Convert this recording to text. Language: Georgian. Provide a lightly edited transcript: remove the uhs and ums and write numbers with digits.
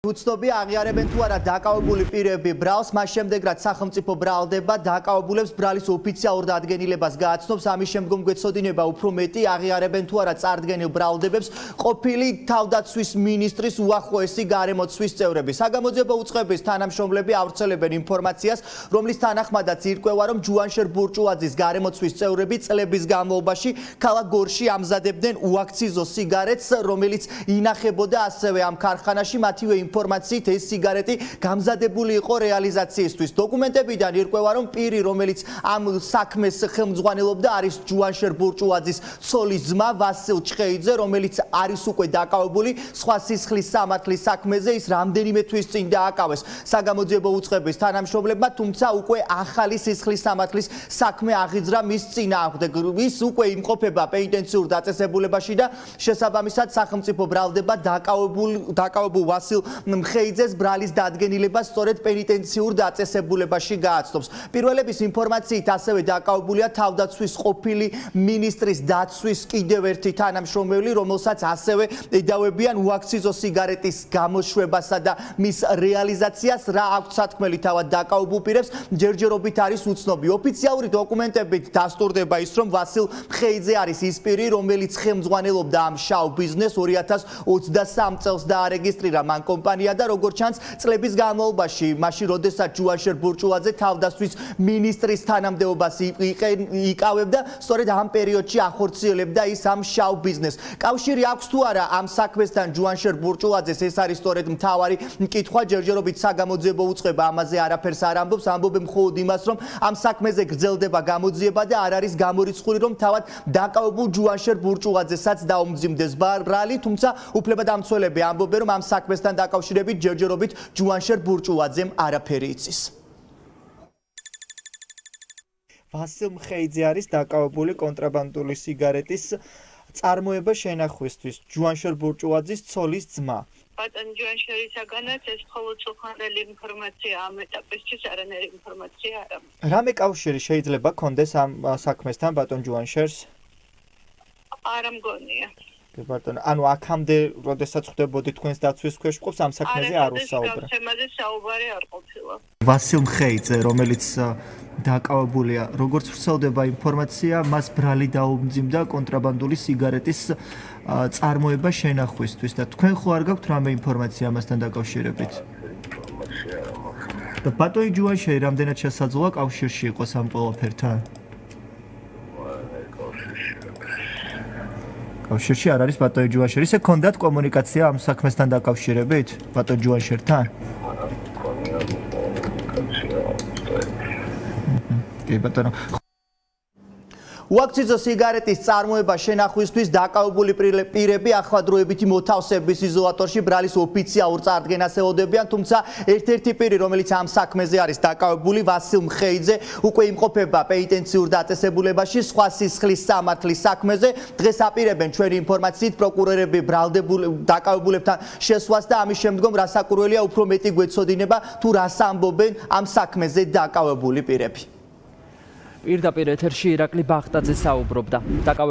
უცნობია აღიარებენ თუ არა დაკავებული პირები ბრალს, მას შემდეგ რაც სახელმწიფო ბრალდება დაკავებულებს ბრალის ოფიციალურ დადგენილებას გააცნობს, ამის შემდგომ გვეცოდინება უფრო მეტი აღიარებენ თუ არა წარდგენილ ბრალდებებს ყოფილი თავდაცვის მინისტრის უახლოესი გარემოცვის წევრები. საგამოძიებო უწყების თანამშრომლები ავრცელებენ ინფორმაციას, რომლის თანახმადაც ირკვევა, რომ ჯუანშერ ბურჭულაძის გარემოცვის წევრები წლების განმავლობაში ქალაქ გორში ამზადებდნენ უაქციზო სიგარეტს, რომელიც ინახებოდა ასევე ამ ქარხანაში, მათივე ინფორმაციით ეს სიგარეტი გამზადებული იყო რეალიზაციისთვის. დოკუმენტებიდან ირკვევა, რომ პირი, რომელიც ამ საქმეს ხელმძღვანელობდა, არის ჯუანშერ ბურჭულაძის ცოლის ძმა ვასილ ჭყეიძე, რომელიც არის უკვე დაკავებული სხვა სისხლის სამართლის საქმეზე, ის რამდენიმე თვის წინ დააკავეს საგამოძიებო უწყების თანამშრომლებმა, თუმცა უკვე ახალი სისხლის სამართლის საქმე აღიძრა მის წინააღმდეგ. ის უკვე იმყოფება პენიტენციურ დაწესებულებაში და შესაბამისად სახელმწიფო ბრალდება დაკავებულ ვასილ მხეიძეს ბრალის დადგენილებას სწორედ პენიტენციურ დაწესებულებაში გააცნობს. პირველების ინფორმაციით ასევე დაკავებულია თავდაცვის ყოფილი მინისტრის დაცვის კიდევ ერთი თანამშრომელი, რომელსაც ასევე ედავებიან უაქციზო სიგარეტის გამოშვებასა და მის რეალიზაციას. რა აქვს სათქმელი თავად დაკავებულ პირებს, ჯერჯერობით არის უცნობი. ოფიციალური დოკუმენტებით დასტურდება ის, რომ ვასილ მხეიძე არის ის პირი, რომელიც ხელმძღვანელობდა ამ შავ ბიზნესს 2023 წელს დაარეგისტრირა მან კომპანია და როგორც ჩანს წლების განმავლობაში, მაშინ როდესაც ჯუანშერ ბურჭულაძე თავდაცვის მინისტრის თანამდებობას იკავებდა, სწორედ ამ პერიოდში ახორციელებდა ის ამ შავ ბიზნესს. კავშირი აქვს თუ არა ამ საქმესთან ჯუანშერ ბურჭულაძეს, ეს არის სწორედ მთავარი მკითხვა. ჯერჯერობით საგამოძიებო უწყება ამაზე არაფერს არ ამბობს, ამბობენ მხოლოდ იმას, რომ ამ საქმეზე გრძელდება გამოძიება და არ არის გამორიცხული, რომ თავად დაკავებულ ჯუანშერ ბურჭულაძესაც დაუმძიმდეს ბრალი, თუმცა უფლებადამცველები ამბობენ, რომ ამ საქმესთან დაკავშირებით ჯერჯერობით ჯუანშერ ბურჭულაძემ არაფერი იცის. ვასილ მხეიძე არის დაკავებული კონტრაბანდული სიგარეტის წარმოება შენახვისთვის, ჯუანშერ ბურჭულაძის ცოლის ძმა. ბატონ ჯუანშერისაგანაც ეს მხოლოდ სულხანელი ინფორმაცია ამ ეტაპისთვის, არანაირი ინფორმაცია არ აქვს. რამე კავშირი შეიძლება კონდეს ამ საქმესთან ბატონ ჯუანშერს? არ მგონია. ბატონო, ანუ აქამდე, როდესაც ხვდებოდი თქვენს დაცვის ქვეშ მყოფს, ამ საქმეზე არ უსაუბრა. თემაზე საუბარი არ ყოფილა. ვასილ მხეიძე, რომელიც დაკავებულია, როგორც ვრცელდება ინფორმაცია, მას ბრალი დაუმძიმდა კონტრაბანდული სიგარეტის წარმოება შენახვისთვის და თქვენ ხო არ გაქვთ რამე ინფორმაცია ამასთან დაკავშირებით? და ბატონი ჯუანშერი რამდენად შესაძლოა კავშირში იყოს ამ ყველაფერთან? კავშირში არ არის ბატონი ჯუანშერი. ისე ქონდათ კომუნიკაცია ამ საქმესთან დაკავშირებით ბატონ ჯუანშერთან? კი ბატონო. უაქციზო სიგარეტის წარმოება შენახვისთვის დაკავებული პირები ახლადროებითი მოთავსების იზოლატორში ბრალის ოფიციალურ წარდგენას ელოდებიან, თუმცა ერთ-ერთი პირი, რომელიც ამ საქმეზე არის დაკავებული, ვასილ მხეიძე, უკვე იმყოფება პენიტენციურ დაწესებულებაში სხვა სისხლის სამართლის საქმეზე. დღეს აპირებენ ჩვენი ინფორმაციით პროკურორები დაკავებულებთან შესვლას და ამის შემდგომ რასაკურველია უფრო მეტი გვეცოდინება თუ რას ამბობენ ამ საქმეზე დაკავებული პირები. პირდაპირ ეთერში ირაკლი ბაღტაძე საუბრობდა.